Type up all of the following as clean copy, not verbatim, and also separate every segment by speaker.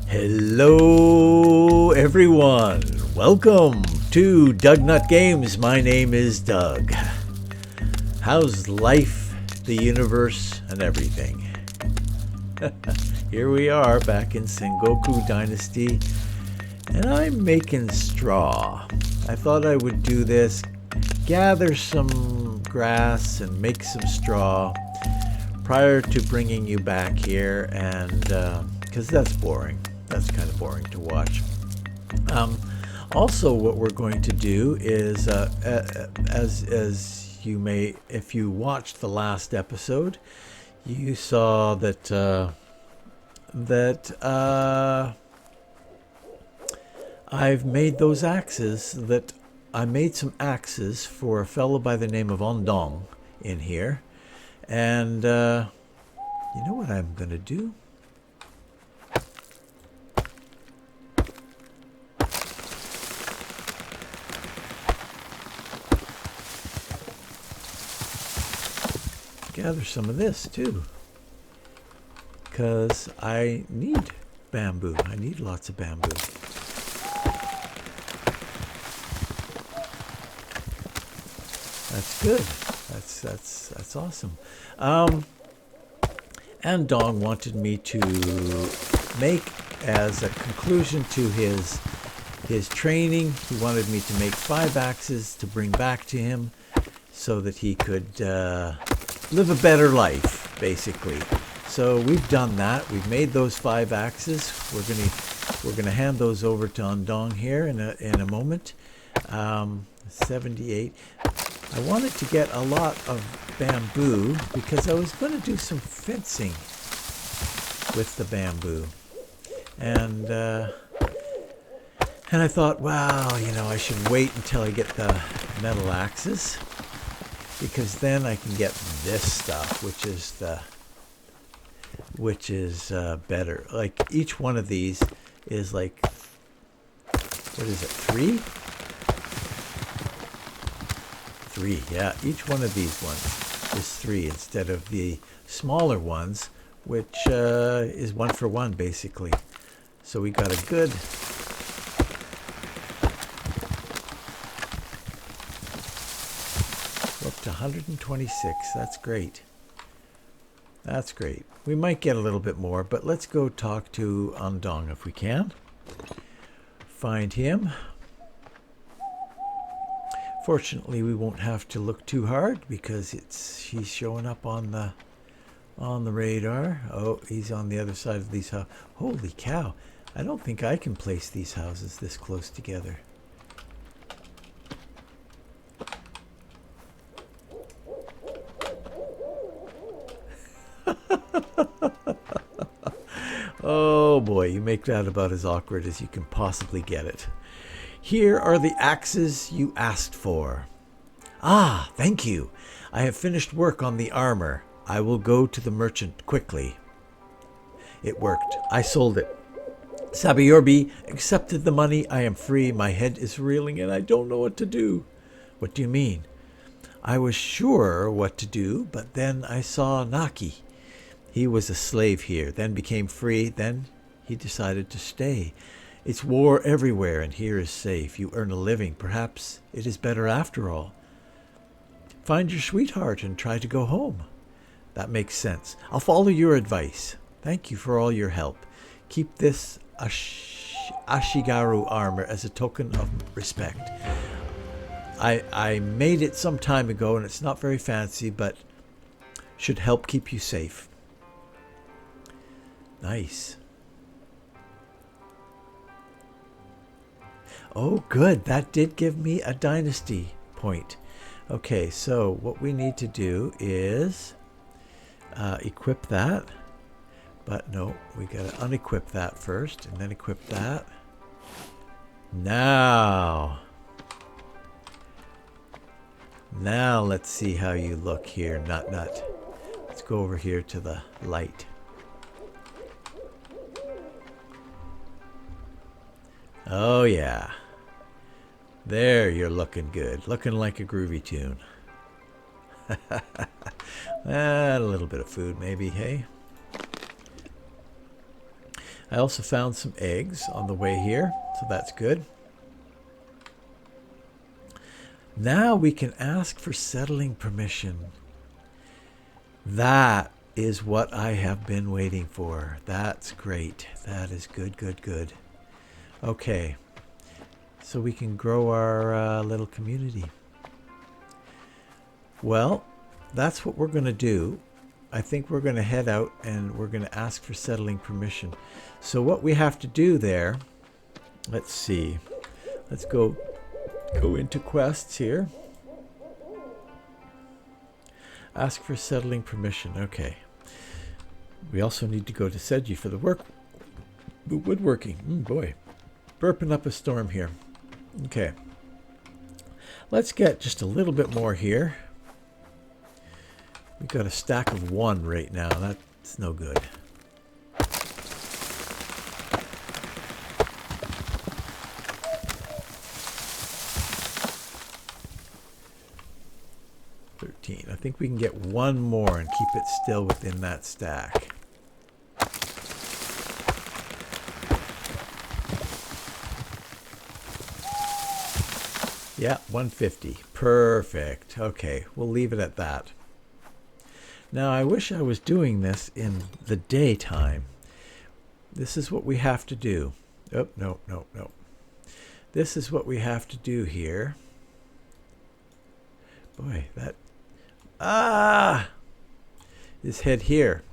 Speaker 1: Hello everyone, welcome to DougNutGames. My name is Doug. How's life, the universe, and everything? Here we are back in Sengoku Dynasty, and I'm making straw. I thought I would do this, gather some grass and make some straw prior to bringing you back here, and because that's boring. That's kind of boring to watch. Also, what we're going to do is, as you may, if you watched the last episode, you saw that I've made those axes. That I made some axes for a fellow by the name of Ondong in here, and you know what I'm going to do? Gather some of this too, because I need bamboo. I need lots of bamboo. That's good. That's awesome. And Dong wanted me to make, as a conclusion to his training, he wanted me to make 5 axes to bring back to him so that he could live a better life, basically. So we've done that. We've made those 5 axes. We're gonna hand those over to Ondong here in a moment. 78. I wanted to get a lot of bamboo because I was going to do some fencing with the bamboo, and I thought, wow, you know, I should wait until I get the metal axes, because then I can get this stuff, which is better. Like, each one of these is like, what is it, 3? 3, yeah. Each one of these ones is 3 instead of the smaller ones, which is 1 for 1 basically. So we got a good up to 126. That's great. That's great. We might get a little bit more, but let's go talk to Ondong if we can. Find him. Fortunately, we won't have to look too hard because he's showing up on the radar. Oh, he's on the other side of these houses. Holy cow! I don't think I can place these houses this close together. Oh boy, you make that about as awkward as you can possibly get it. Here are the axes you asked for. Ah, thank you. I have finished work on the armor. I will go to the merchant quickly. It worked. I sold it. Sabayorbi accepted the money. I am free. My head is reeling and I don't know what to do. What do you mean? I was sure what to do, but then I saw Naki. He was a slave here, then became free, then he decided to stay. It's war everywhere, and here is safe. You earn a living. Perhaps it is better after all. Find your sweetheart and try to go home. That makes sense. I'll follow your advice. Thank you for all your help. Keep this Ashigaru armor as a token of respect. I made it some time ago, and it's not very fancy, but should help keep you safe. Nice. Oh, good. That did give me a dynasty point. Okay, so what we need to do is equip that. But no, we got to unequip that first and then equip that. Now let's see how you look here, Nut. Let's go over here to the light. Oh yeah. There, you're looking good. Looking like a groovy tune. A little bit of food maybe, hey? I also found some eggs on the way here, so that's good. Now we can ask for settling permission. That is what I have been waiting for. That's great. That is good, good, good. Okay, so we can grow our little community. Well, that's what we're going to do. I think we're going to head out and we're going to ask for settling permission. So what we have to do there, let's see. Let's go into quests here. Ask for settling permission. Okay. We also need to go to Sengoku for the woodworking. Boy, burping up a storm here. Okay. Let's get just a little bit more here. We've got a stack of 1 right now. That's no good. I think we can get 1 more and keep it still within that stack. Yeah, 150. Perfect. Okay, we'll leave it at that. Now, I wish I was doing this in the daytime. This is what we have to do. Oh, no. This is what we have to do here. Boy, that... This head here.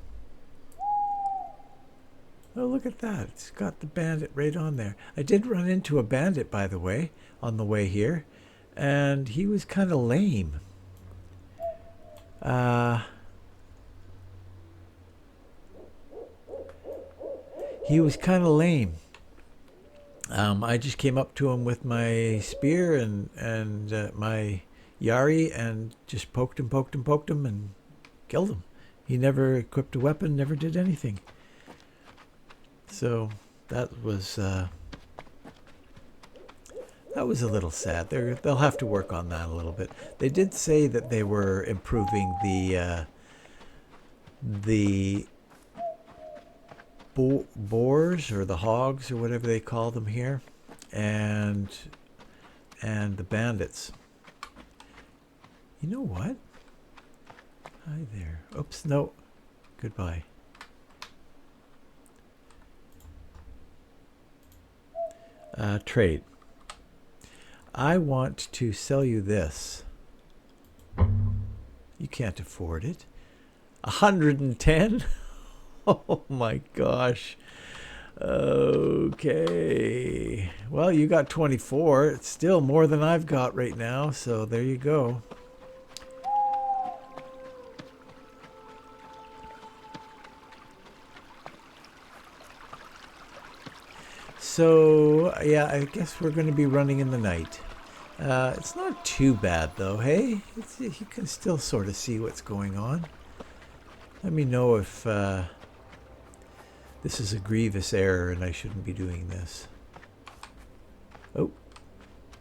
Speaker 1: Oh, look at that. It's got the bandit right on there. I did run into a bandit, by the way, on the way here. And he was kind of lame. He was kind of lame. I just came up to him with my spear and my Yari and just poked him and killed him. He never equipped a weapon, never did anything. So that was a little sad. They'll have to work on that a little bit. They did say that they were improving the boars or the hogs or whatever they call them here, and the bandits. You know what? Hi there. Oops, no. Goodbye. Trade. I want to sell you this. You can't afford it. 110? Oh my gosh. Okay. Well, you got 24. It's still more than I've got right now, so there you go. So, yeah, I guess we're going to be running in the night. It's not too bad, though, hey? You can still sort of see what's going on. Let me know if this is a grievous error and I shouldn't be doing this. Oh.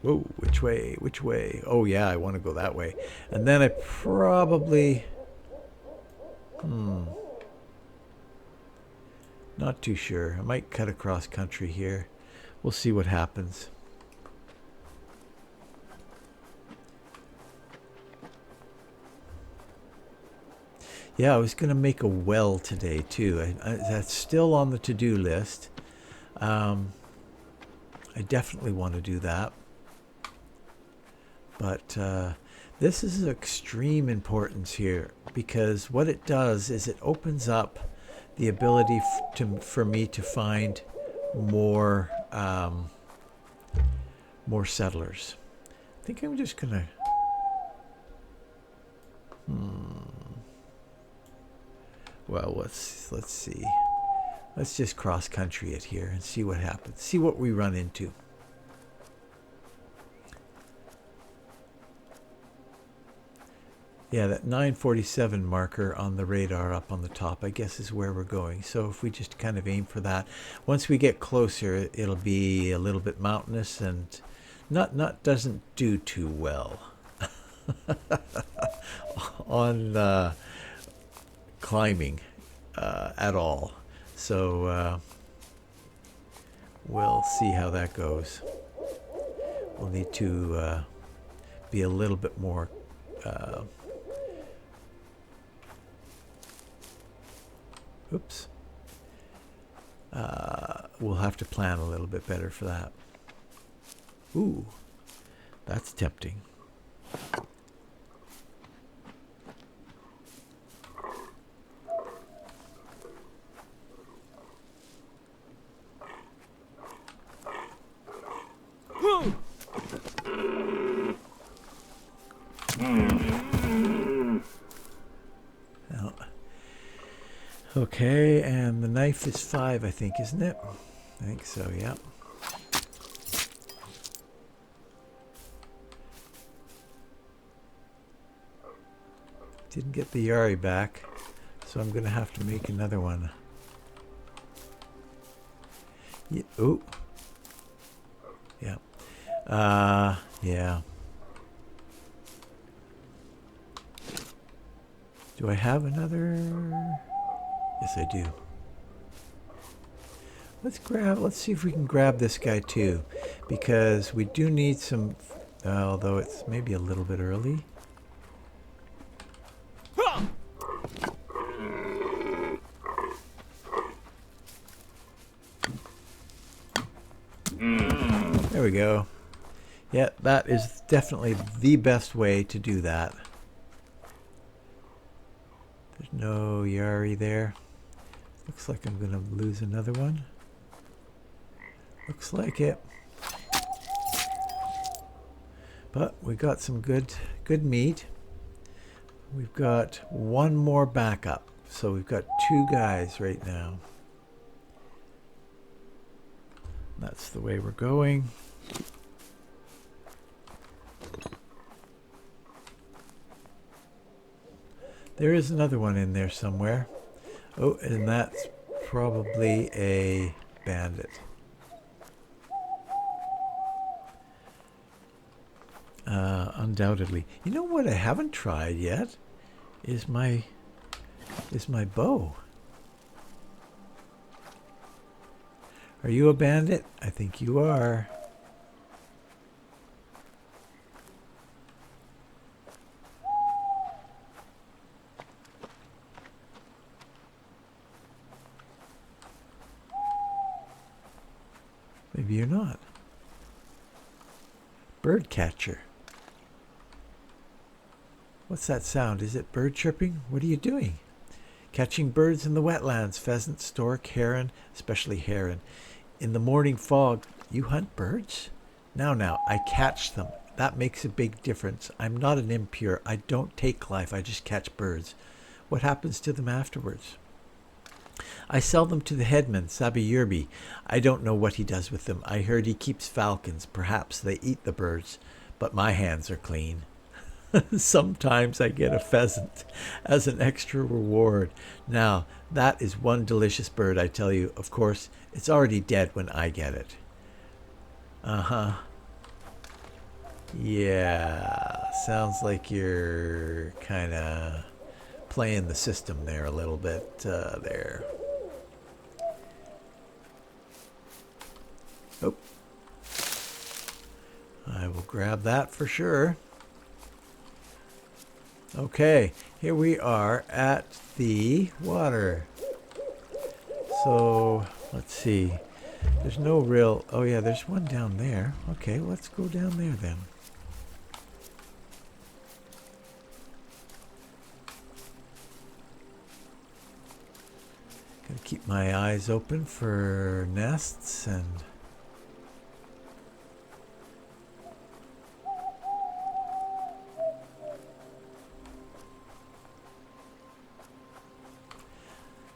Speaker 1: Whoa, which way? Which way? Oh, yeah, I want to go that way. And then I probably... Not too sure. I might cut across country here. We'll see what happens. Yeah, I was going to make a well today too. That's still on the to-do list. I definitely want to do that. But this is of extreme importance here, because what it does is it opens up the ability for me to find more settlers. I think I'm just gonna well, let's see. Let's just cross country it here and see what happens. See what we run into. Yeah, that 947 marker on the radar up on the top, I guess, is where we're going. So if we just kind of aim for that, once we get closer, it'll be a little bit mountainous and not doesn't do too well on climbing at all. So we'll see how that goes. We'll need to be a little bit more oops. We'll have to plan a little bit better for that. Ooh, that's tempting. Okay, and the knife is 5, I think, isn't it? I think so, yeah. Didn't get the Yari back, so I'm going to have to make another one. Yeah, ooh. Yeah. Yeah. Do I have another? Yes, I do. Let's see if we can grab this guy too, because we do need some, although it's maybe a little bit early. There we go. Yeah, that is definitely the best way to do that. There's no Yari there. Looks like I'm going to lose another one. Looks like it. But we got some good meat. We've got one more backup. So we've got 2 guys right now. That's the way we're going. There is another one in there somewhere. Oh, and that's probably a bandit. Undoubtedly. You know what I haven't tried yet is my bow. Are you a bandit? I think you are. Maybe you're not. Bird catcher. What's that sound? Is it bird chirping? What are you doing? Catching birds in the wetlands. Pheasant, stork, heron, especially heron. In the morning fog, you hunt birds? Now, I catch them. That makes a big difference. I'm not an impure. I don't take life. I just catch birds. What happens to them afterwards? I sell them to the headman, Sabiyurbi. I don't know what he does with them. I heard he keeps falcons. Perhaps they eat the birds, but my hands are clean. Sometimes I get a pheasant as an extra reward. Now, that is one delicious bird, I tell you. Of course, it's already dead when I get it. Uh-huh. Yeah, sounds like you're kind of playing the system there a little bit there. Oh. I will grab that for sure. Okay, here we are at the water. So, let's see. There's no real... Oh yeah, there's one down there. Okay, let's go down there then. Gotta keep my eyes open for nests and...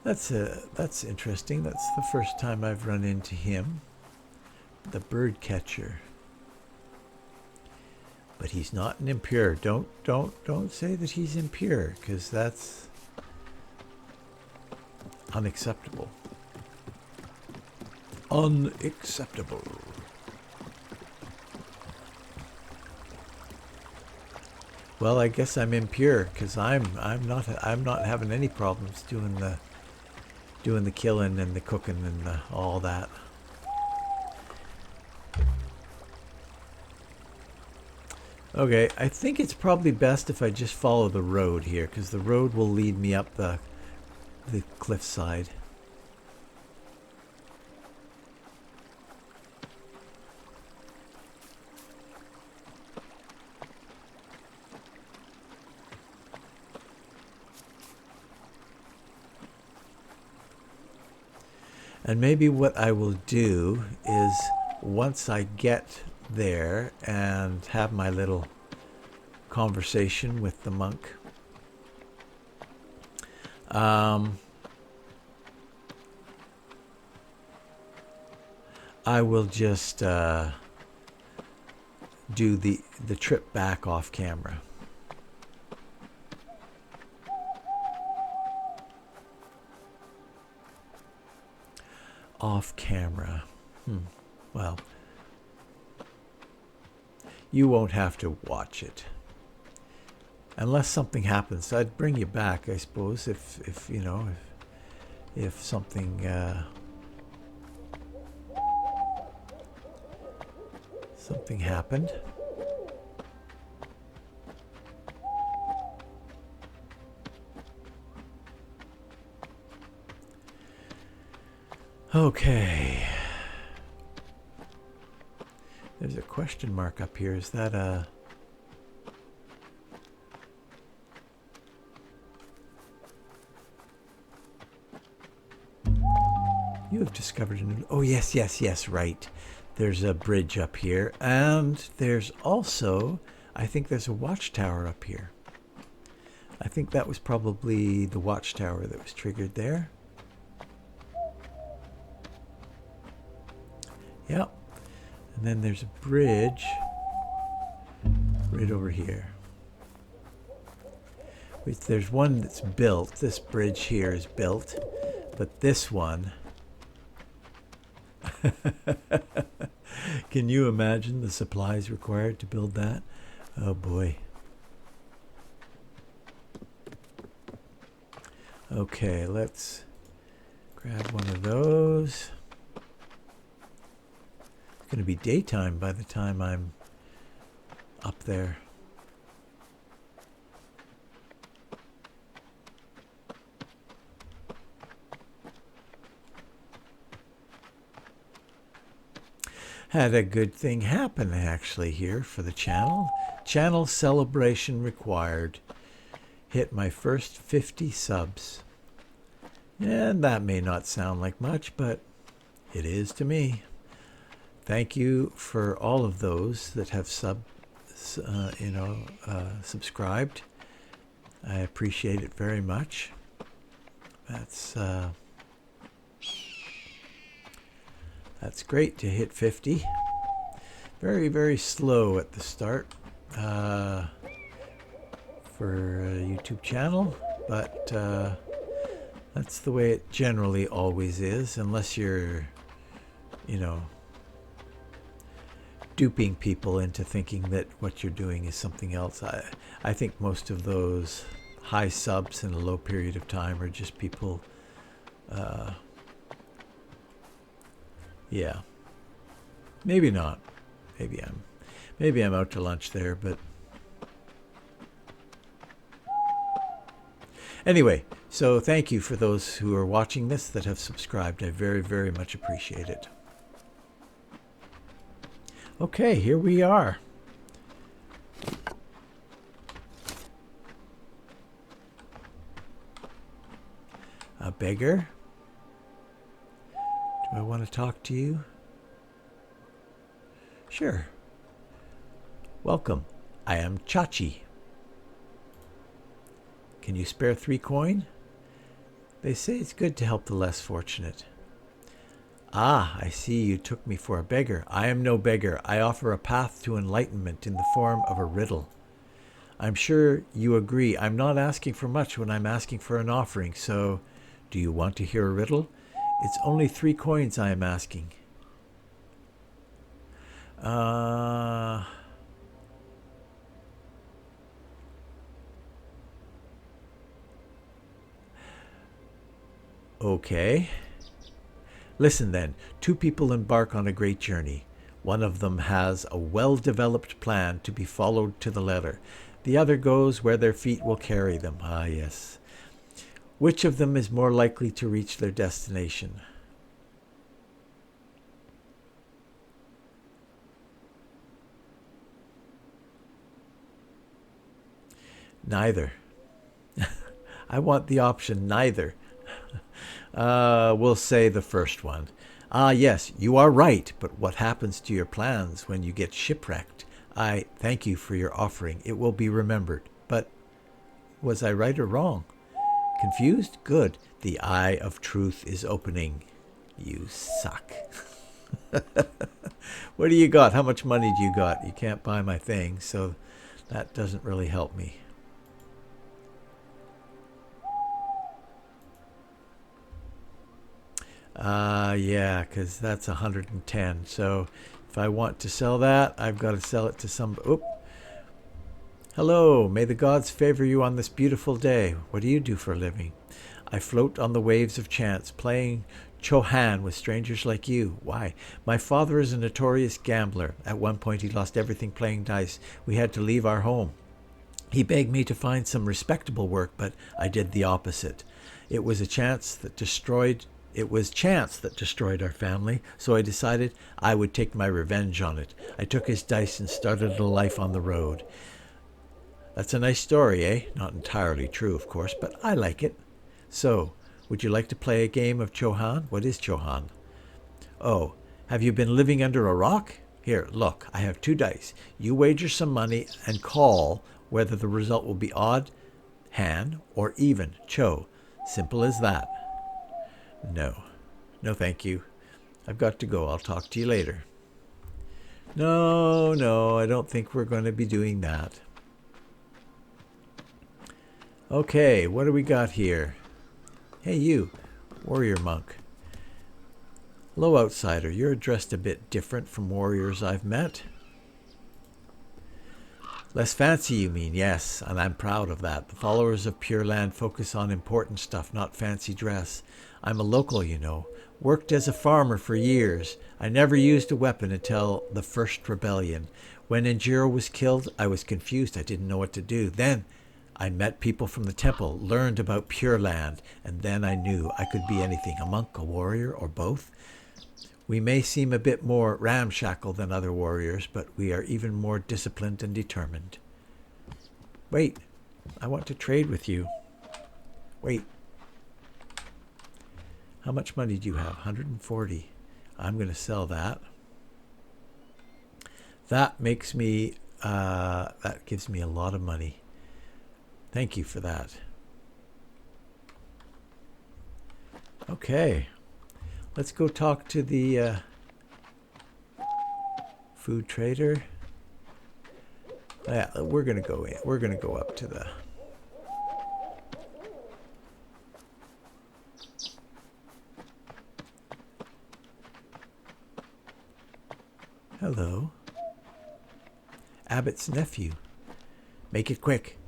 Speaker 1: That's interesting. That's the first time I've run into him. The bird catcher. But he's not an impure. Don't say that he's impure, because that's unacceptable. Unacceptable. Well, I guess I'm impure because I'm not having any problems doing the killing and the cooking and all that. Okay, I think it's probably best if I just follow the road here, because the road will lead me up the cliffside. And maybe what I will do is, once I get there and have my little conversation with the monk, I will just do the trip back off camera. Off camera. Well, you won't have to watch it. Unless something happens. I'd bring you back, I suppose, if you know, if something something happened. Okay. There's a question mark up here. Is that a... You have discovered a new... Oh, yes, yes, yes, right. There's a bridge up here. And there's also... I think there's a watchtower up here. I think that was probably the watchtower that was triggered there. Yep. And then there's a bridge right over here. There's one that's built. This bridge here is built. But this one... Can you imagine the supplies required to build that? Oh boy. Okay, let's grab one of those. It's going to be daytime by the time I'm up there. Had a good thing happen actually here for the channel. Channel celebration required. Hit my first 50 subs. And that may not sound like much, but it is to me. Thank you for all of those that have subscribed. I appreciate it very much. That's great to hit 50. Very, very slow at the start for a YouTube channel, but that's the way it generally always is, unless you're, you know, duping people into thinking that what you're doing is something else. I think most of those high subs in a low period of time are just people, yeah, maybe not. Maybe I'm out to lunch there, but anyway, so thank you for those who are watching this that have subscribed. I very, very much appreciate it. Okay, here we are. A beggar? Do I want to talk to you? Sure. Welcome. I am Chachi. Can you spare 3 coin? They say it's good to help the less fortunate. Ah, I see you took me for a beggar. I am no beggar. I offer a path to enlightenment in the form of a riddle. I'm sure you agree. I'm not asking for much when I'm asking for an offering, so do you want to hear a riddle? It's only 3 coins I am asking. Okay. Listen then, 2 people embark on a great journey. One of them has a well-developed plan to be followed to the letter. The other goes where their feet will carry them. Ah, yes. Which of them is more likely to reach their destination? Neither. I want the option neither. We'll say the first one. Ah, yes, you are right, but what happens to your plans when you get shipwrecked? I thank you for your offering. It will be remembered. But was I right or wrong? Confused? Good. The eye of truth is opening. You suck. What do you got? How much money do you got? You can't buy my thing, so that doesn't really help me. Yeah, because that's 110. So if I want to sell that, I've got to sell it to some... Oop. Hello, may the gods favor you on this beautiful day. What do you do for a living? I float on the waves of chance, playing Chohan with strangers like you. Why? My father is a notorious gambler. At one point he lost everything playing dice. We had to leave our home. He begged me to find some respectable work, but I did the opposite. It was chance that destroyed our family, so I decided I would take my revenge on it. I took his dice and started a life on the road. That's a nice story, eh? Not entirely true, of course, but I like it. So, would you like to play a game of Chohan? What is Chohan? Oh, have you been living under a rock? Here, look, I have 2 dice. You wager some money and call whether the result will be odd, Han, or even, Cho. Simple as that. No. No, thank you. I've got to go. I'll talk to you later. No, I don't think we're going to be doing that. Okay, what do we got here? Hey, you, warrior monk. Hello, outsider. You're dressed a bit different from warriors I've met. Less fancy, you mean? Yes, and I'm proud of that. The followers of Pure Land focus on important stuff, not fancy dress. I'm a local, you know. Worked as a farmer for years. I never used a weapon until the first rebellion. When Injiro was killed, I was confused. I didn't know what to do. Then I met people from the temple, learned about Pure Land, and then I knew I could be anything, a monk, a warrior, or both. We may seem a bit more ramshackle than other warriors, but we are even more disciplined and determined. Wait, I want to trade with you. Wait. How much money do you have? 140. I'm going to sell that. That makes me, that gives me a lot of money. Thank you for that. Okay. Let's go talk to the food trader. Yeah, we're going to go in. We're going to go up to the... Hello. Abbot's nephew. Make it quick.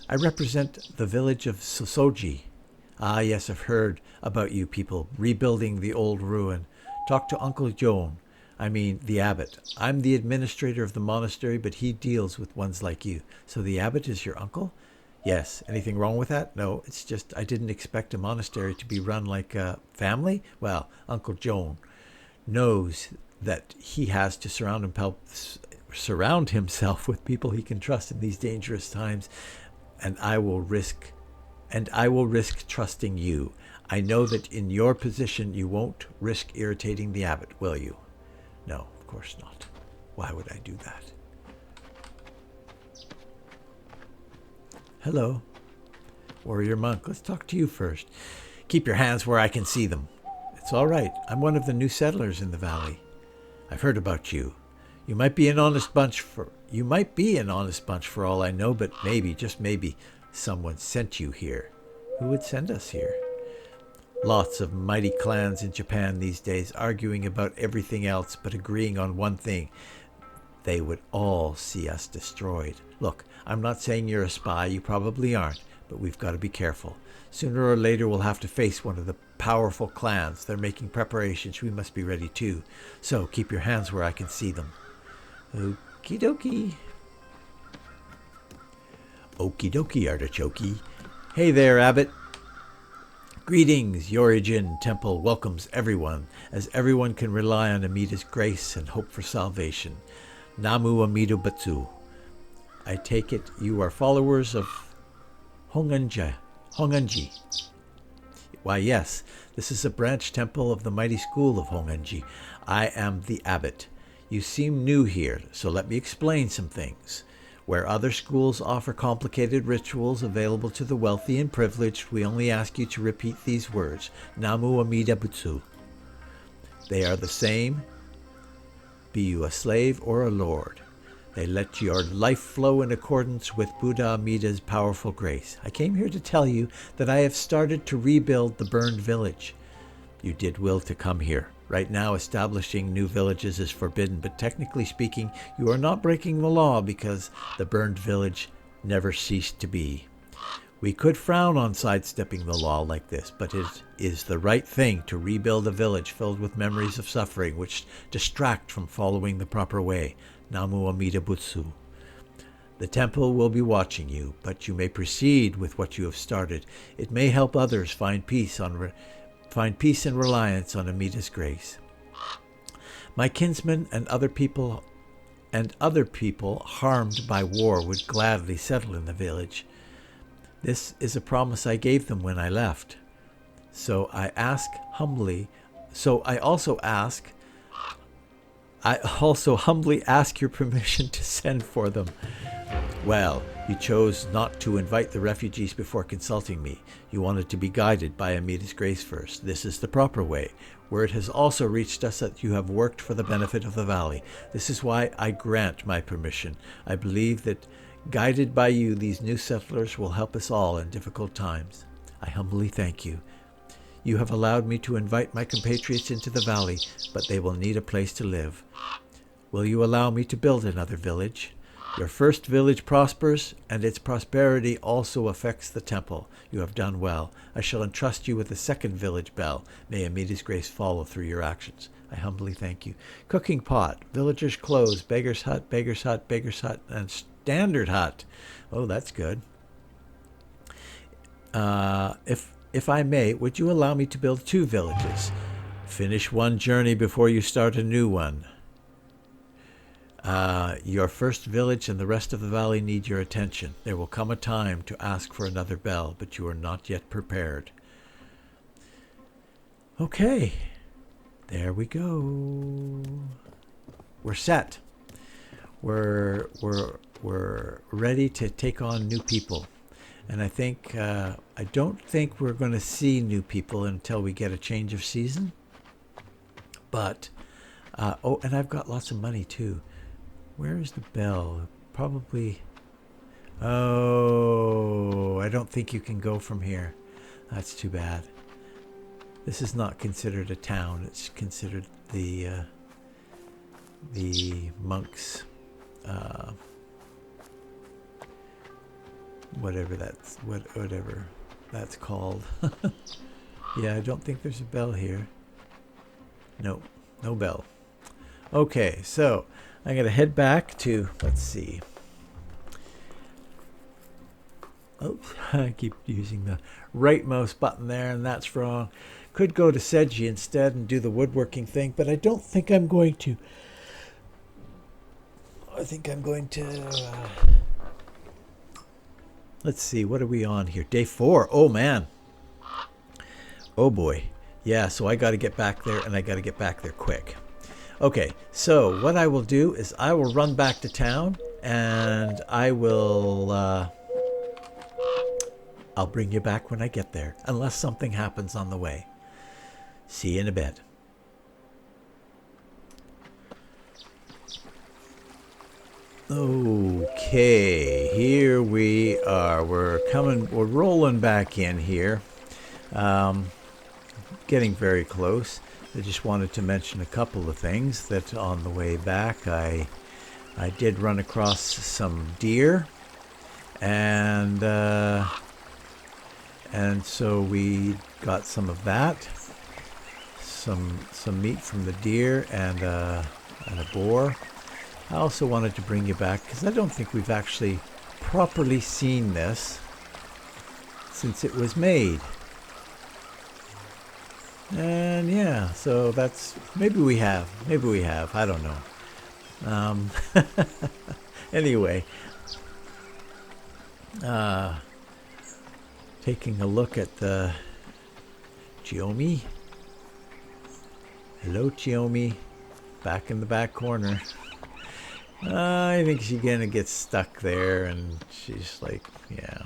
Speaker 1: I represent the village of Sosoji. Ah, yes, I've heard about you people rebuilding the old ruin. Talk to Uncle Joan. I mean, the abbot. I'm the administrator of the monastery, but he deals with ones like you. So the abbot is your uncle? Yes. Anything wrong with that? No, it's just I didn't expect a monastery to be run like a family. Well, Uncle Joan knows that he has to surround himself with people he can trust in these dangerous times, and I will risk trusting you. I know that in your position you won't risk irritating the abbot, will you? No, of course not. Why would I do that? Hello, warrior monk. Let's talk to you first. Keep your hands where I can see them. It's all right. I'm one of the new settlers in the valley. I've heard about you. You might be an honest bunch for all I know, but maybe, just maybe, someone sent you here. Who would send us here? Lots of mighty clans in Japan these days, arguing about everything else but agreeing on one thing. They would all see us destroyed. Look, I'm not saying you're a spy, you probably aren't, but we've got to be careful. Sooner or later we'll have to face one of the powerful clans. They're making preparations. We must be ready too. So keep your hands where I can see them. Okie dokie. Okie dokie, artichoke. Hey there, Abbot. Greetings, Jorin-ji Temple welcomes everyone, as everyone can rely on Amida's grace and hope for salvation. Namu Amida Butsu. I take it you are followers of Jorin-ji. Why, yes, this is a branch temple of the mighty school of Jorin-ji. I am the abbot. You seem new here, so let me explain some things. Where other schools offer complicated rituals available to the wealthy and privileged, we only ask you to repeat these words, Namu Amida Butsu. They are the same, be you a slave or a lord. They let your life flow in accordance with Buddha Amida's powerful grace. I came here to tell you that I have started to rebuild the burned village. You did well to come here. Right now, establishing new villages is forbidden, but technically speaking, you are not breaking the law because the burned village never ceased to be. We could frown on sidestepping the law like this, but it is the right thing to rebuild a village filled with memories of suffering which distract from following the proper way. Namu Amida Butsu. The temple will be watching you, but you may proceed with what you have started. It may help others find peace and reliance on Amida's grace. My kinsmen and other people harmed by war would gladly settle in the village. This is a promise I gave them when I left. So I also humbly ask your permission to send for them. Well, you chose not to invite the refugees before consulting me. You wanted to be guided by Amida's grace first. This is the proper way. Word has also reached us that you have worked for the benefit of the valley. This is why I grant my permission. I believe that guided by you, these new settlers will help us all in difficult times. I humbly thank you. You have allowed me to invite my compatriots into the valley, but they will need a place to live. Will you allow me to build another village? Your first village prospers, and its prosperity also affects the temple. You have done well. I shall entrust you with a second village bell. May Amida's grace follow through your actions. I humbly thank you. Cooking pot, villagers' clothes, beggar's hut, and standard hut. Oh, that's good. If I may, would you allow me to build 2 villages? Finish one journey before you start a new one. Your first village and the rest of the valley need your attention. There will come a time to ask for another bell, but you are not yet prepared. Okay, there we go. We're set. We're ready to take on new people. And I think, I don't think we're going to see new people until we get a change of season. But, oh, and I've got lots of money too. Where is the bell? Probably, oh, I don't think you can go from here. That's too bad. This is not considered a town. It's considered the monks, whatever that's called. Yeah, I don't think there's a bell here. No bell. Okay, so I'm going to head back to, let's see. Oops, I keep using the right mouse button there, and that's wrong. Could go to Sengoku instead and do the woodworking thing, but I don't think I'm going to. I think I'm going to... let's see, what are we on here? Day 4. Oh, man. Oh, boy. Yeah, so I got to get back there, and I got to get back there quick. Okay, so what I will do is I will run back to town, and I will... I'll bring you back when I get there, unless something happens on the way. See you in a bit. Okay, here we are. We're rolling back in here. Getting very close. I just wanted to mention a couple of things that on the way back I did run across some deer, and And so we got some of that, some meat from the deer and a boar. I also wanted to bring you back because I don't think we've actually properly seen this since it was made. And yeah, so that's, maybe we have, I don't know. Anyway, taking a look at the Chiomi. Hello, Chiomi. Back in the back corner. I think she's gonna get stuck there, and she's like, yeah,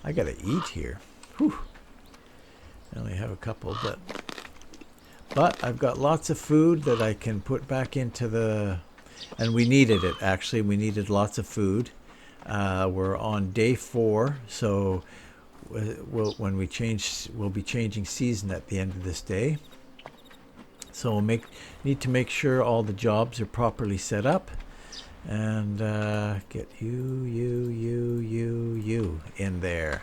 Speaker 1: I gotta eat here. Whew. I only have a couple, but I've got lots of food that I can put back into the, and we needed it, actually. We needed lots of food. We're on day 4, so when we change, we'll be changing season at the end of this day. So we'll need to make sure all the jobs are properly set up, and get you in there.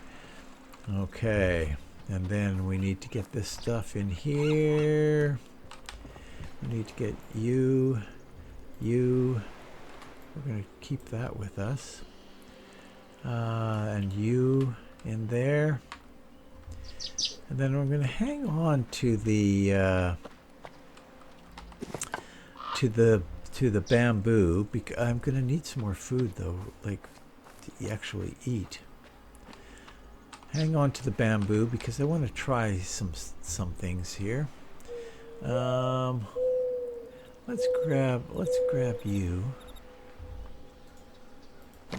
Speaker 1: Okay, and then we need to get this stuff in here. We need to get you. We're going to keep that with us. And you in there. And then we're going to hang on to the bamboo, because I'm going to need some more food though, like to actually eat. Hang on to the bamboo because I want to try some things here. Let's grab you.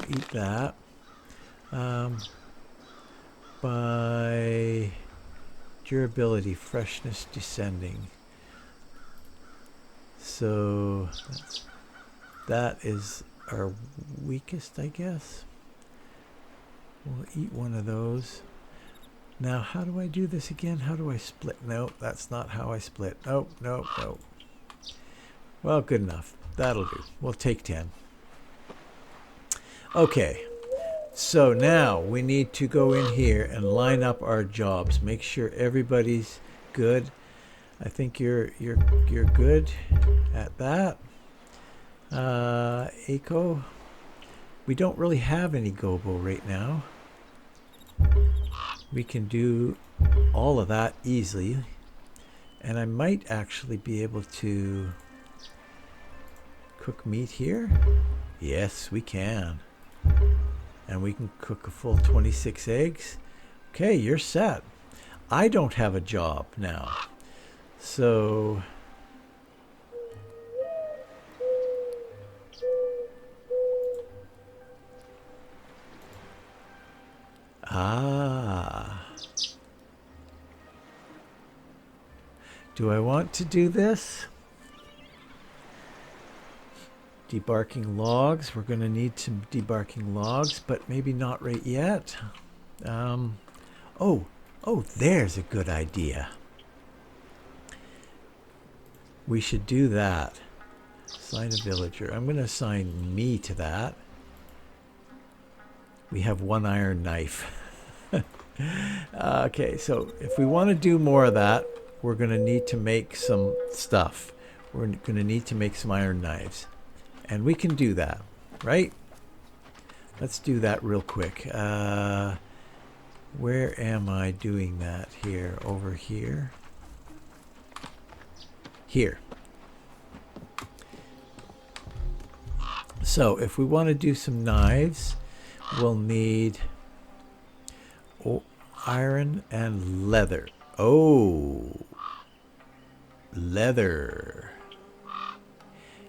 Speaker 1: Eat that. By durability, freshness descending. So that is our weakest, I guess. We'll eat one of those. Now, how do I do this again? How do I split? No, that's not how I split. Nope. Well, good enough. That'll do. We'll take 10. Okay. So now we need to go in here and line up our jobs. Make sure everybody's good. I think you're good at that. Eiko. We don't really have any gobo right now. We can do all of that easily. And I might actually be able to cook meat here. Yes, we can. And we can cook a full 26 eggs. Okay, you're set. I don't have a job now. So do I want to do this? Debarking logs. We're going to need some debarking logs, but maybe not right yet. Oh, there's a good idea. We should do that. Assign a villager. I'm going to assign me to that. We have 1 iron knife. Okay, so if we want to do more of that, we're going to need to make some stuff. We're going to need to make some iron knives. And we can do that, right? Let's do that real quick. Where am I doing that here? Over here. Here. So if we want to do some knives, we'll need iron and leather. Oh, leather.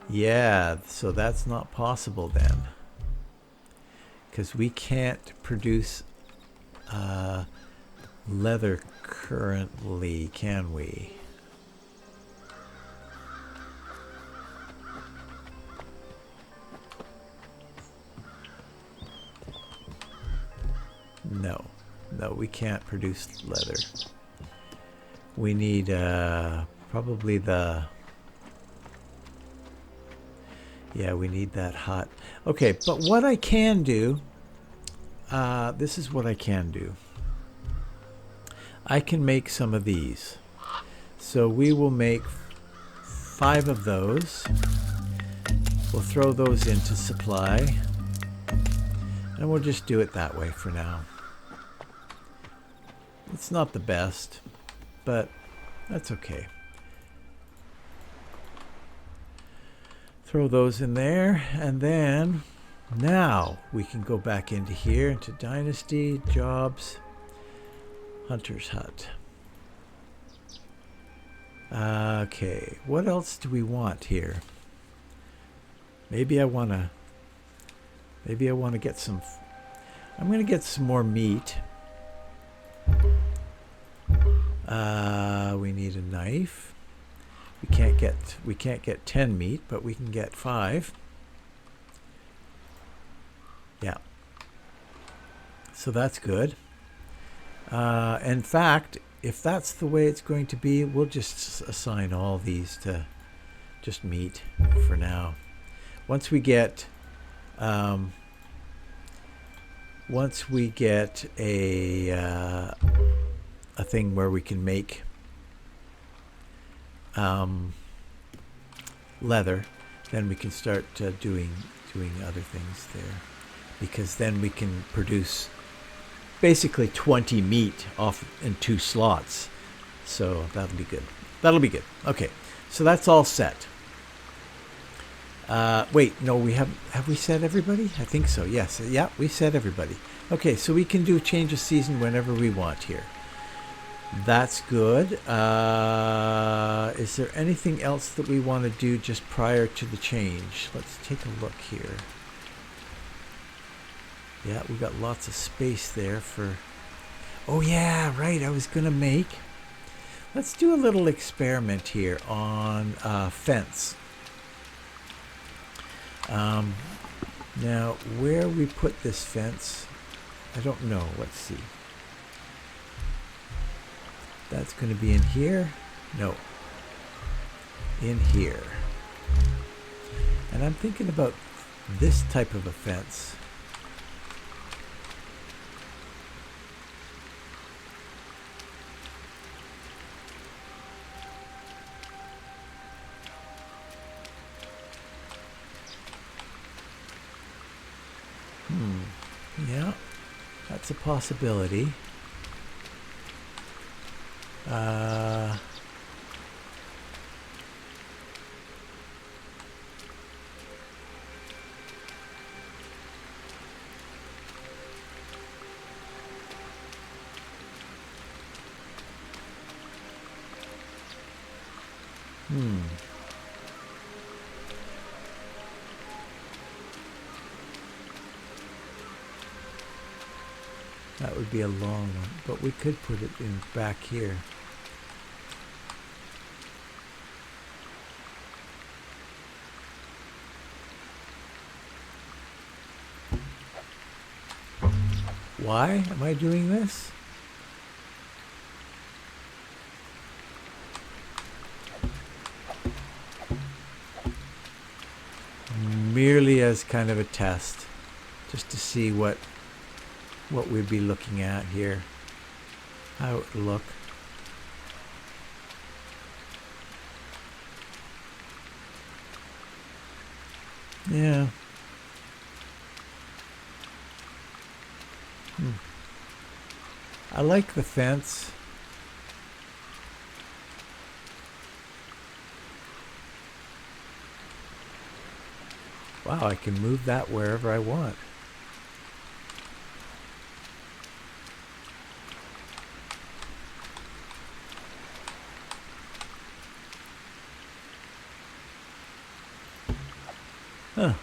Speaker 1: Yeah, so that's not possible then, because we can't produce leather currently, can we? No, we can't produce leather. We need probably the... Yeah, we need that hut. Okay, but what I can do, this is what I can do. I can make some of these. So we will make 5 of those. We'll throw those into supply. And we'll just do it that way for now. It's not the best, but that's okay. Throw those in there, and then now we can go back into here, into Dynasty, Jobs, Hunter's Hut. Okay, what else do we want here? Maybe I want to get some, I'm going to get some more meat. We need a knife. We can't get 10 meat, but we can get 5. Yeah. So that's good. In fact, if that's the way it's going to be, we'll just assign all these to just meat for now. Once we get a thing where we can make leather, then we can start doing other things there, because then we can produce basically 20 meat off in 2 slots. So that'll be good. That'll be good. Okay, so that's all set. Wait, no, we have we set everybody? I think so. Yes. Yeah, we set everybody. Okay, so we can do change of season whenever we want here. That's good. Is there anything else that we want to do just prior to the change? Let's take a look here. Yeah, we got lots of space there for... Oh yeah, right, I was going to make... Let's do a little experiment here on fence. Now, where we put this fence, I don't know. Let's see. That's going to be in here. No. In here. And I'm thinking about this type of a fence. Yeah, that's a possibility. That would be a long one, but we could put it in back here. Why am I doing this? Merely as kind of a test, just to see what we'd be looking at here, how it would look. Yeah. I like the fence. Wow, I can move that wherever I want. Huh.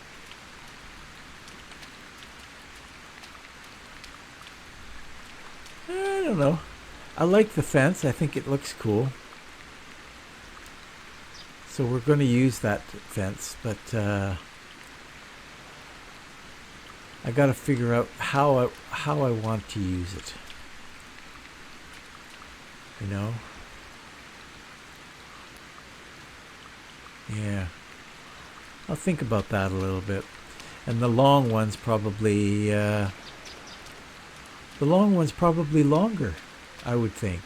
Speaker 1: I don't know. I like the fence. I think it looks cool. So we're going to use that fence, but I got to figure out how I want to use it. You know? Yeah. I'll think about that a little bit. And the long one's probably longer. I would think.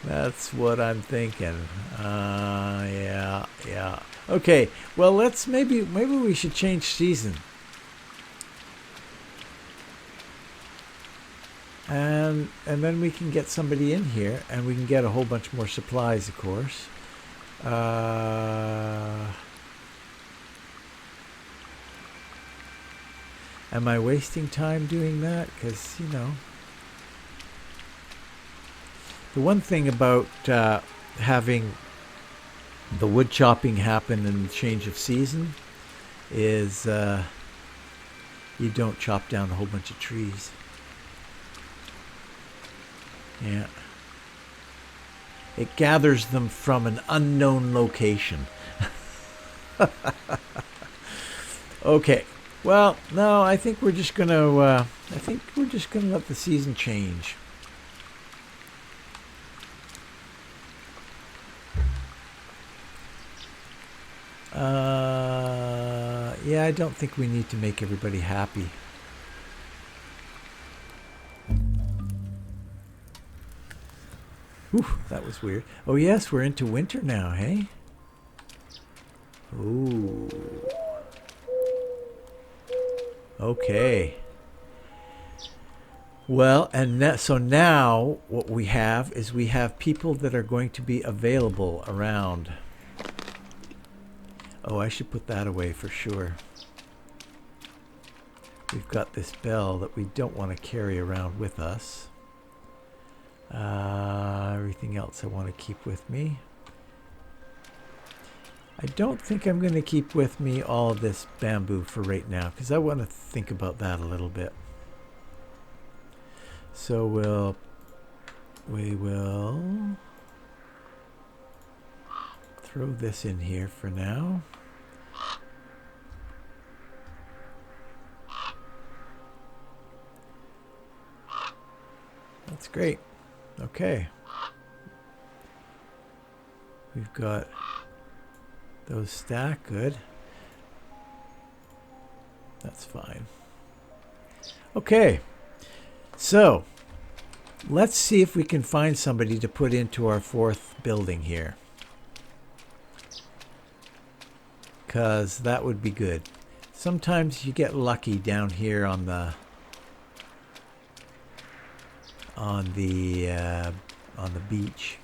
Speaker 1: That's what I'm thinking. Yeah. Okay, well, let's maybe we should change season. And then we can get somebody in here, and we can get a whole bunch more supplies, of course. Am I wasting time doing that? Because, you know, the one thing about having the wood chopping happen in the change of season is you don't chop down a whole bunch of trees. Yeah. It gathers them from an unknown location. Okay. Well, no, I think we're just gonna let the season change. Yeah, I don't think we need to make everybody happy. Ooh, that was weird. Oh yes, we're into winter now, hey? Ooh. Okay. Well, and so now what we have is we have people that are going to be available around. Oh, I should put that away for sure. We've got this bell that we don't want to carry around with us. Everything else I want to keep with me. I don't think I'm going to keep with me all of this bamboo for right now, because I want to think about that a little bit. So we will throw this in here for now. That's great. Okay. We've got those stacked. Good. That's fine. Okay. So, let's see if we can find somebody to put into our fourth building here. Because that would be good. Sometimes you get lucky down here on the beach.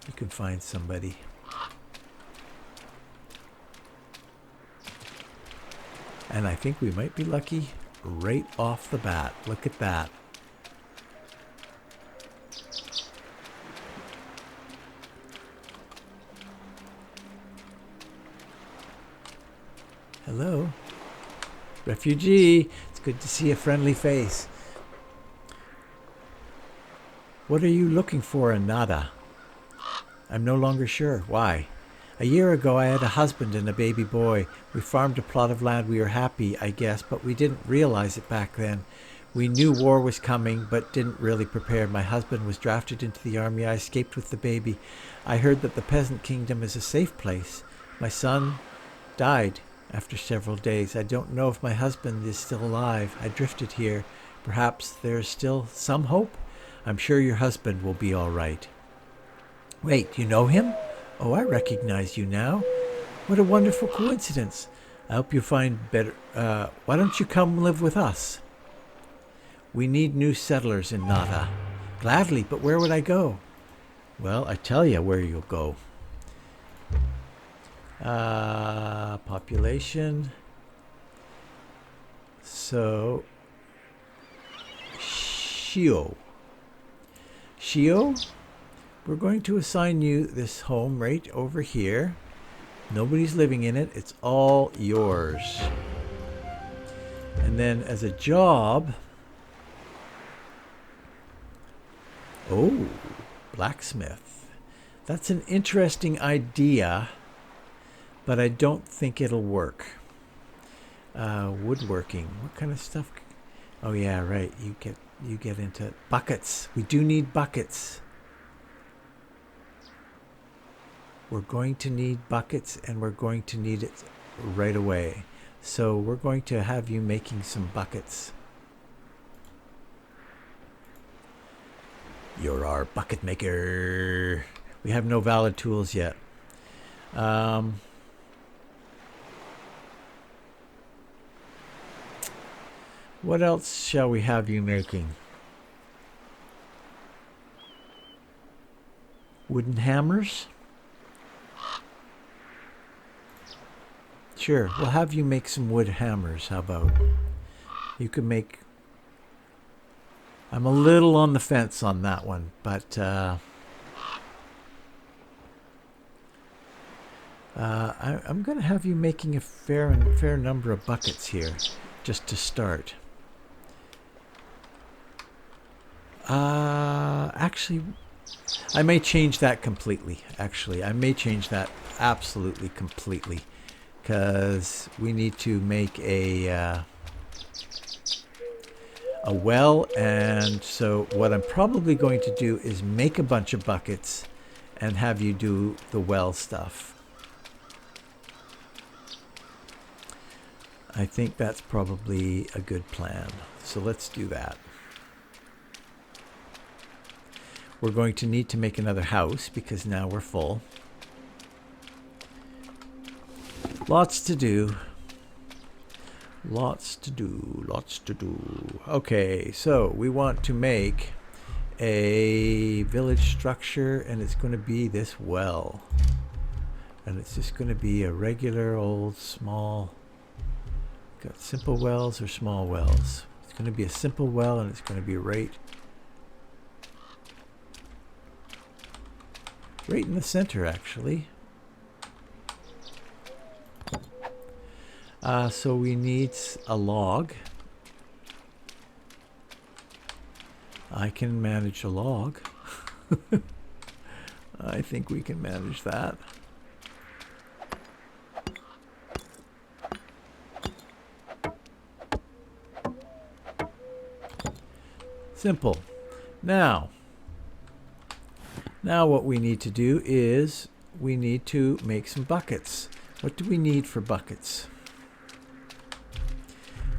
Speaker 1: You can find somebody. And I think we might be lucky right off the bat. Look at that. Hello. Refugee. It's good to see a friendly face. What are you looking for in Nata? I'm no longer sure. Why? A year ago I had a husband and a baby boy. We farmed a plot of land. We were happy, I guess, but we didn't realize it back then. We knew war was coming, but didn't really prepare. My husband was drafted into the army. I escaped with the baby. I heard that the peasant kingdom is a safe place. My son died after several days. I don't know if my husband is still alive. I drifted here. Perhaps there's still some hope? I'm sure your husband will be all right. Wait, you know him? Oh, I recognize you now. What a wonderful coincidence. I hope you find better... why don't you come live with us? We need new settlers in Nata. Gladly, but where would I go? Well, I tell you where you'll go. Population. So... Shio, we're going to assign you this home right over here. Nobody's living in it. It's all yours. And then as a job... Oh, blacksmith. That's an interesting idea, but I don't think it'll work. Woodworking. What kind of stuff? Oh yeah, right. You get into buckets. We do need buckets. We're going to need buckets, and we're going to need it right away. So we're going to have you making some buckets. You're our bucket maker. We have no valid tools yet. What else shall we have you making? Wooden hammers? Sure, we'll have you make some wood hammers. How about? You can make... I'm a little on the fence on that one, but I'm going to have you making a fair number of buckets here, just to start. Actually, I may change that completely. Actually, I may change that absolutely completely, because we need to make a well, and so what I'm probably going to do is make a bunch of buckets and have you do the well stuff. I think that's probably a good plan. So let's do that. We're going to need to make another house because now we're full. Lots to do. Lots to do. Lots to do. Okay, so we want to make a village structure, and it's going to be this well. And it's just going to be a regular old small... Got simple wells or small wells. It's going to be a simple well, and it's going to be right in the center, actually. So we need a log. I can manage a log. I think we can manage that. Simple. Now what we need to do is we need to make some buckets. What do we need for buckets?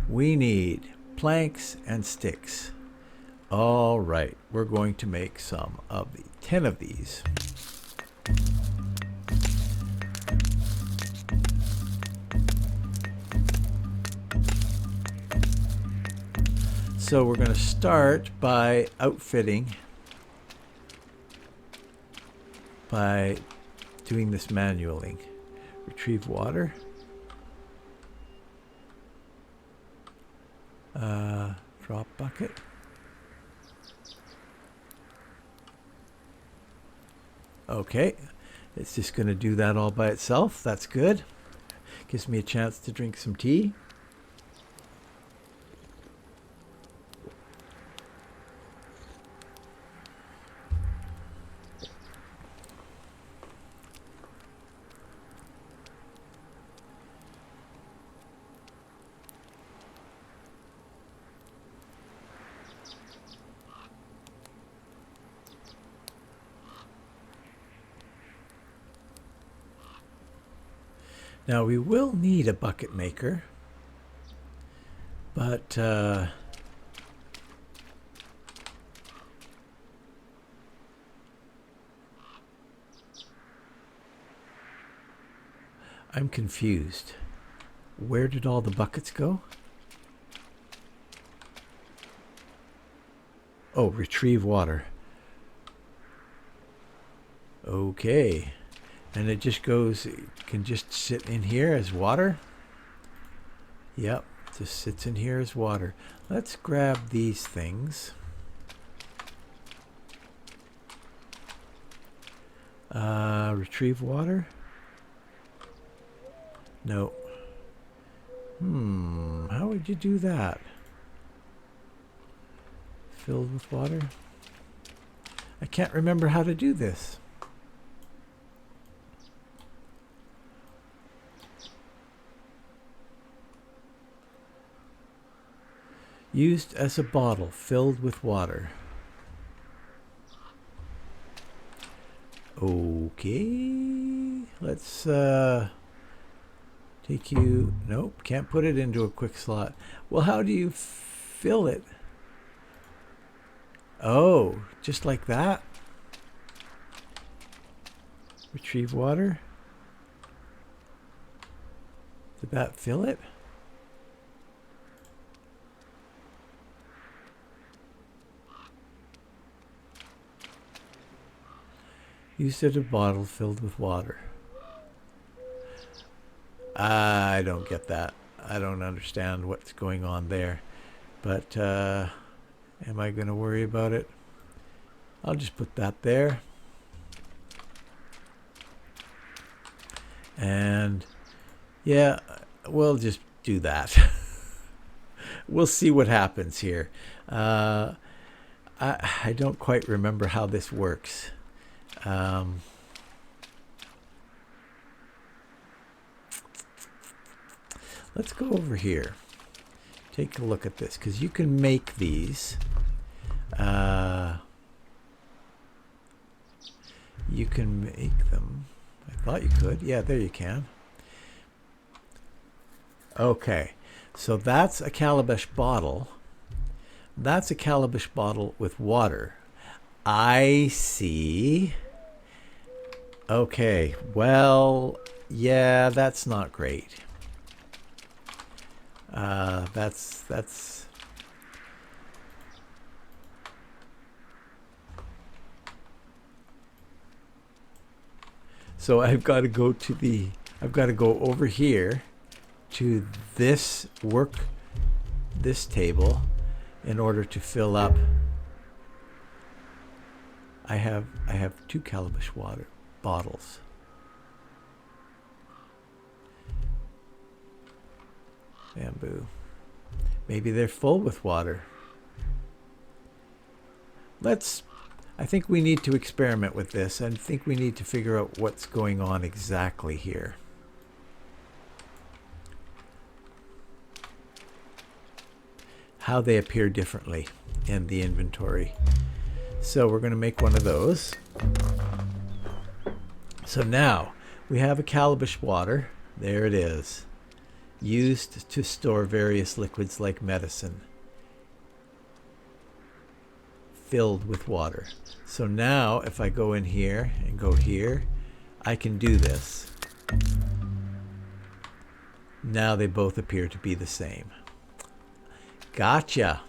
Speaker 1: We need planks and sticks. All right, we're going to make some of the 10 of these. So we're going to start by outfitting, by doing this manually. Retrieve water. Drop bucket. Okay, it's just going to do that all by itself. That's good. Gives me a chance to drink some tea. Now we will need a bucket maker, but I'm confused. Where did all the buckets go? Oh, retrieve water. Okay. And it just goes, it can just sit in here as water. Yep, just sits in here as water. Let's grab these things. Retrieve water? No. How would you do that? Filled with water? I can't remember how to do this. Used as a bottle filled with water. Okay, let's take you. Nope, can't put it into a quick slot. Well, how do you fill it? Oh, just like that? Retrieve water? Did that fill it? You said a bottle filled with water. I don't get that. I don't understand what's going on there. But am I going to worry about it? I'll just put that there. And yeah, we'll just do that. We'll see what happens here. I don't quite remember how this works. Let's go over here. Take a look at this, because you can make these. You can make them. I thought you could. Yeah, there you can. Okay, so that's a calabash bottle. That's a calabash bottle with water. I see. Okay, well, yeah, that's not great. That's so I've got to go over here to this table in order to fill up. I have 2 calabash water bottles. Bamboo. Maybe they're full with water. I think we need to experiment with this. I think we need to figure out what's going on exactly here. How they appear differently in the inventory. So we're going to make one of those. So now we have a calabash water. There it is. Used to store various liquids like medicine. Filled with water. So now if I go in here and go here, I can do this. Now they both appear to be the same. Gotcha.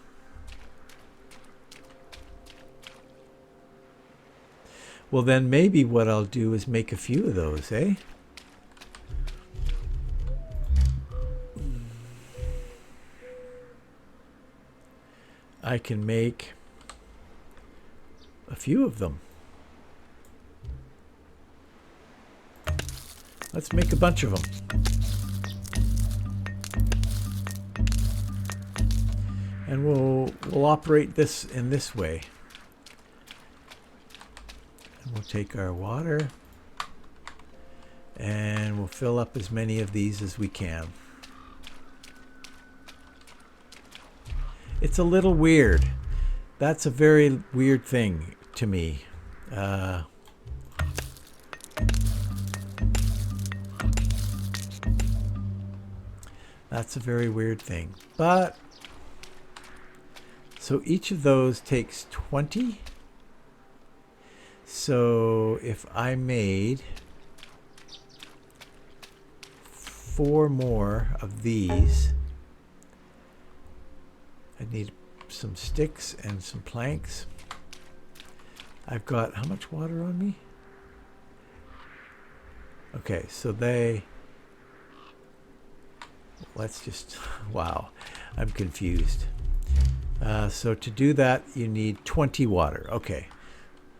Speaker 1: Well, then maybe what I'll do is make a few of those, eh? I can make a few of them. Let's make a bunch of them. And we'll operate this in this way. And we'll take our water and we'll fill up as many of these as we can. It's a little weird. That's a very weird thing to me. That's a very weird thing. But, so each of those takes 20. So if I made 4 more of these, I need some sticks and some planks. I've got how much water on me? Okay, so let's just, wow, I'm confused. So to do that, you need 20 water. Okay,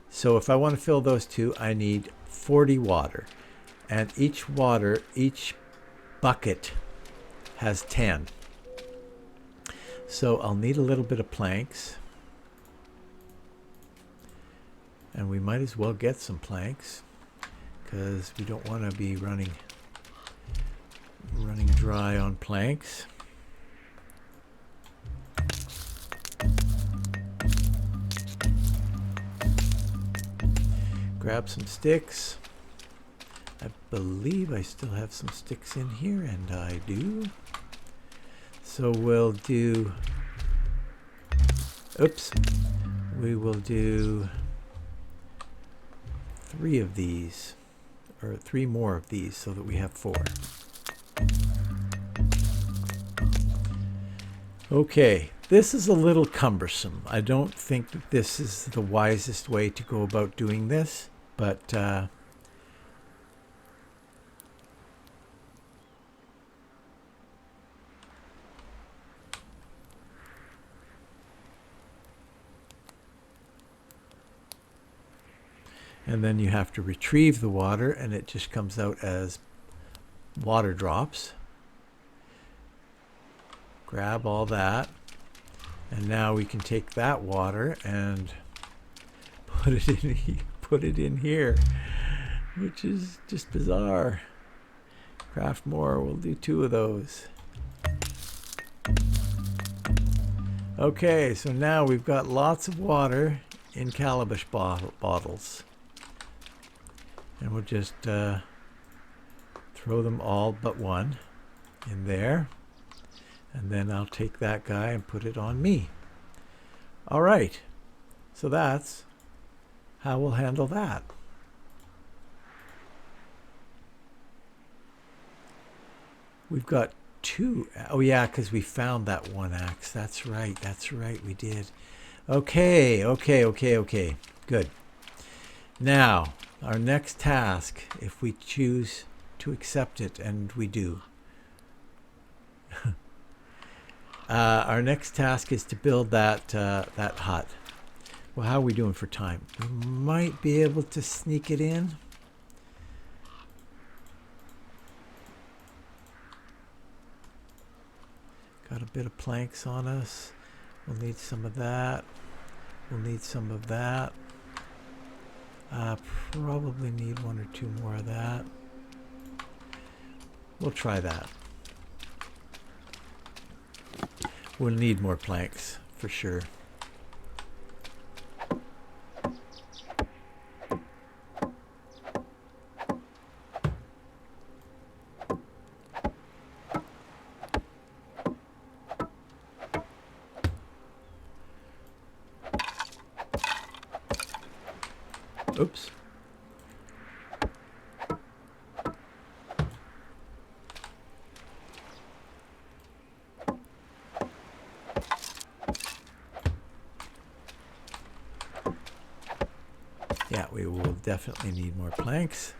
Speaker 1: so if I want to fill those 2, I need 40 water. And each bucket has 10. So I'll need a little bit of planks. And we might as well get some planks, because we don't want to be running dry on planks. Grab some sticks. I believe I still have some sticks in here, and I do. So we'll do, oops, we will do 3 of these, or 3 more of these, so that we have 4. Okay, this is a little cumbersome. I don't think that this is the wisest way to go about doing this, but and then you have to retrieve the water, and it just comes out as water drops. Grab all that, and now we can take that water and put it in here, which is just bizarre. Craft more. We'll do 2 of those. Okay, so now we've got lots of water in calabash bottles, and we'll just throw them all but one in there. And then I'll take that guy and put it on me. All right. So that's how we'll handle that. We've got 2. Oh, yeah, because we found that 1 axe. That's right. That's right. We did. Okay. Good. Now, our next task, if we choose to accept it, and we do. Our next task is to build that hut. Well, how are we doing for time? We might be able to sneak it in. Got a bit of planks on us. We'll need some of that. We'll need some of that. Probably need 1 or 2 more of that. We'll try that. We'll need more planks, for sure. Oops. Yeah, we will definitely need more planks.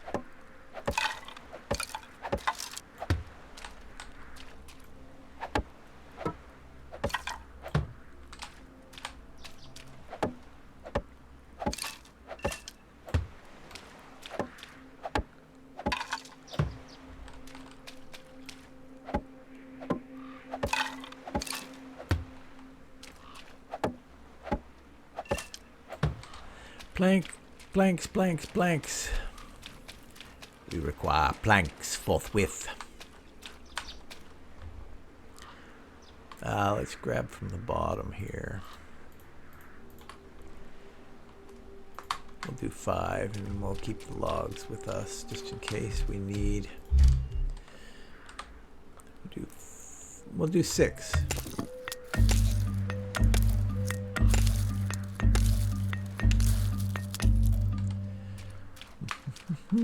Speaker 1: Planks. We require planks forthwith. Let's grab from the bottom here. We'll do 5, and we'll keep the logs with us just in case we need. We'll do 6. We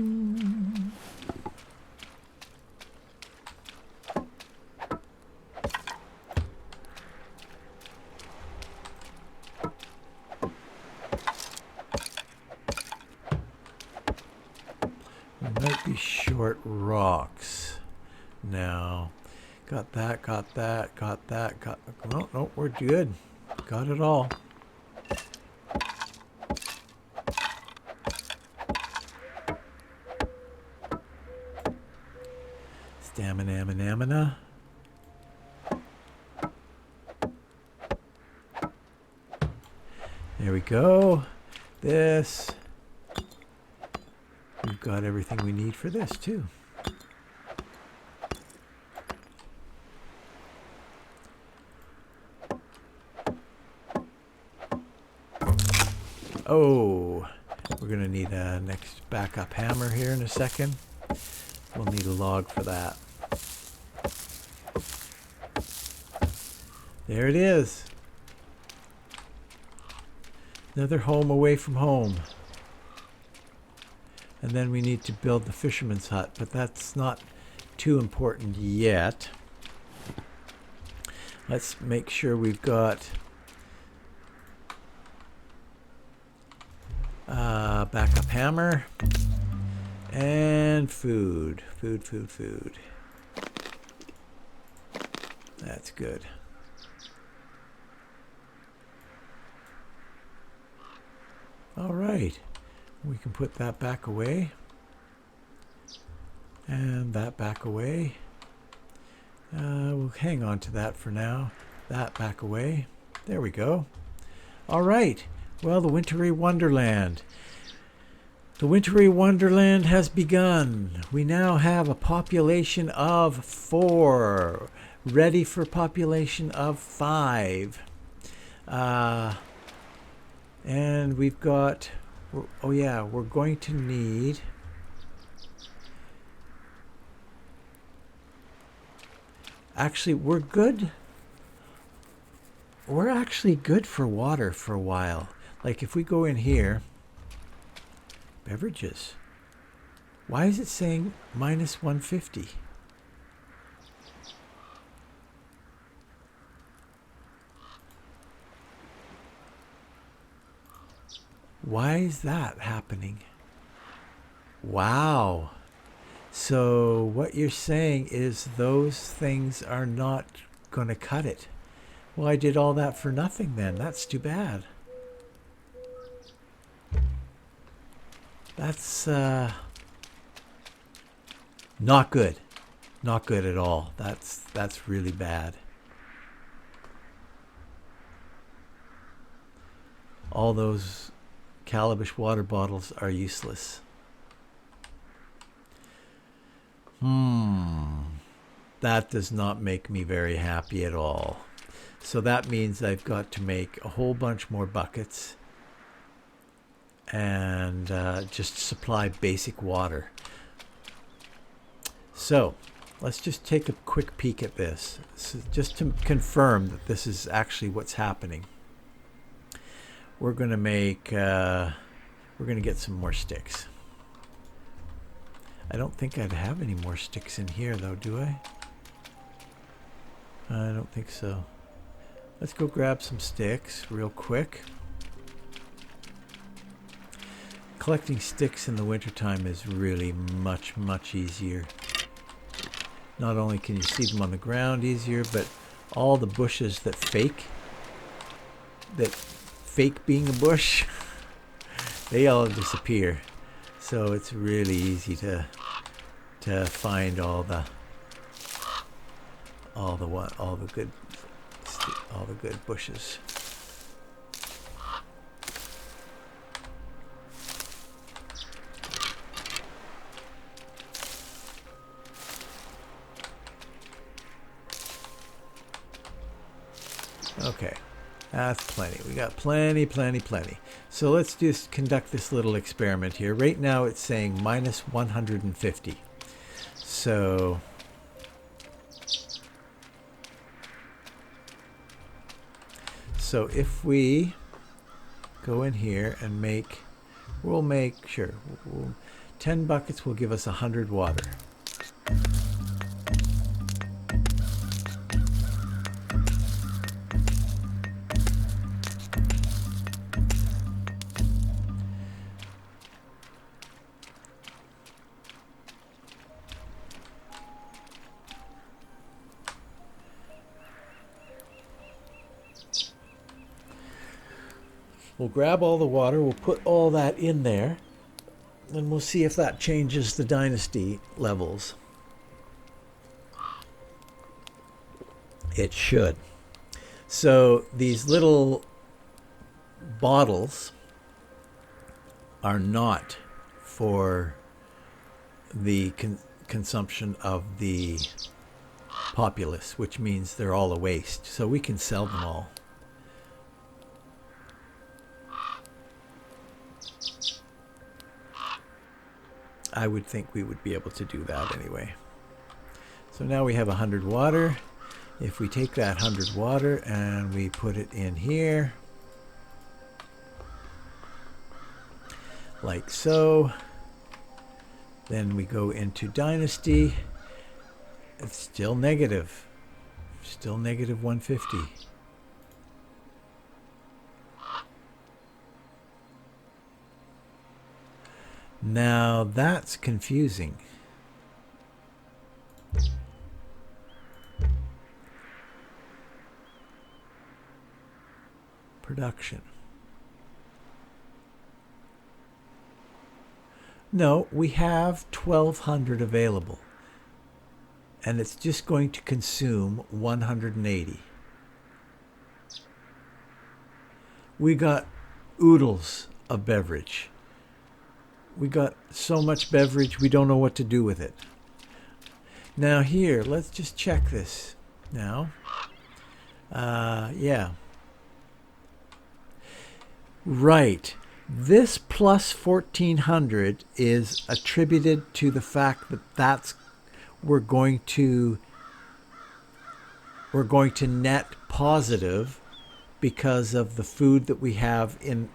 Speaker 1: might be short rocks now. Got that. No, we're good. Got it all. Stamina. There we go. This. We've got everything we need for this too. Oh, we're going to need a next backup hammer here in a second. We'll need a log for that. There it is. Another home away from home. And then we need to build the fisherman's hut, but that's not too important yet. Let's make sure we've got backup hammer and food. Food. That's good. All right. We can put that back away. And that back away. We'll hang on to that for now. That back away. There we go. All right. Well, the wintry wonderland. The wintry wonderland has begun. We now have a population of 4, ready for population of 5. And we've got, oh yeah, we're going to need, actually we're good. We're actually good for water for a while. Like if we go in here, beverages. Why is it saying minus 150? Why is that happening? Wow. So what you're saying is those things are not going to cut it. Well, I did all that for nothing then. That's too bad. That's not good. Not good at all. That's really bad. All those Calabash water bottles are useless. That does not make me very happy at all. So that means I've got to make a whole bunch more buckets and just supply basic water. So let's just take a quick peek at this. So just to confirm that this is actually what's happening. We're going to make, we're going to get some more sticks. I don't think I'd have any more sticks in here though, do I? I don't think so. Let's go grab some sticks real quick. Collecting sticks in the wintertime is really much easier. Not only can you see them on the ground easier, but all the bushes that fake being a bush, they all disappear. So it's really easy to find all the good bushes. Okay, that's plenty. We got plenty. So let's just conduct this little experiment here. Right now it's saying minus 150. So if we go in here and we'll make 10 buckets will give us 100 water. We'll grab all the water, we'll put all that in there, and we'll see if that changes the dynasty levels. It should. So these little bottles are not for the consumption of the populace, which means they're all a waste. So we can sell them all. I would think we would be able to do that anyway. So now we have 100 water. If we take that 100 water and we put it in here, like so. Then we go into Dynasty. It's still negative. Still negative 150. Now that's confusing. Production. No, we have 1200 available. And it's just going to consume 180. We got oodles of beverage. We got so much beverage, we don't know what to do with it. Now here, let's just check this now. Yeah. Right. This plus 1400 is attributed to the fact that we're going to net positive because of the food that we have in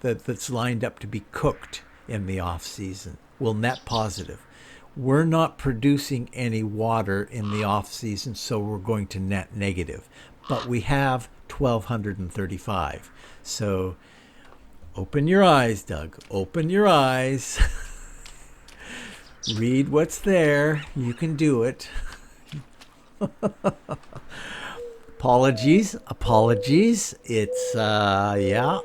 Speaker 1: that's lined up to be cooked in the off season. We'll net positive. We're not producing any water in the off season, so we're going to net negative. But we have 1235. So open your eyes, Doug. Open your eyes. Read what's there. You can do it. Apologies. It's, yeah.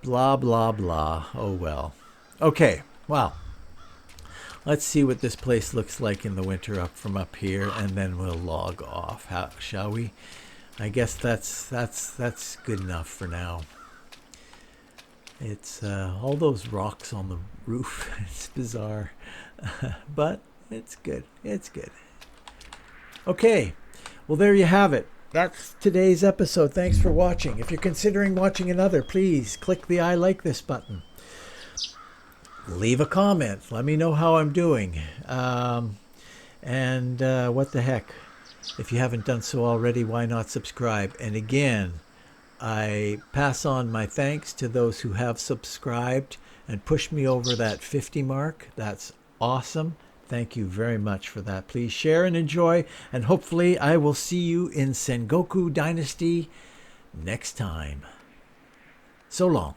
Speaker 1: Blah, blah, blah. Oh, well. Okay. Well, let's see what this place looks like in the winter from up here, and then we'll log off. Shall we? I guess that's good enough for now. It's all those rocks on the roof. It's bizarre, but it's good. It's good. Okay, well, there you have it. That's today's episode. Thanks for watching. If you're considering watching another, please click the I like this button. Leave a comment. Let me know how I'm doing. And what the heck? If you haven't done so already, why not subscribe? And again, I pass on my thanks to those who have subscribed and pushed me over that 50 mark. That's awesome. Thank you very much for that. Please share and enjoy, and hopefully I will see you in Sengoku Dynasty next time. So long.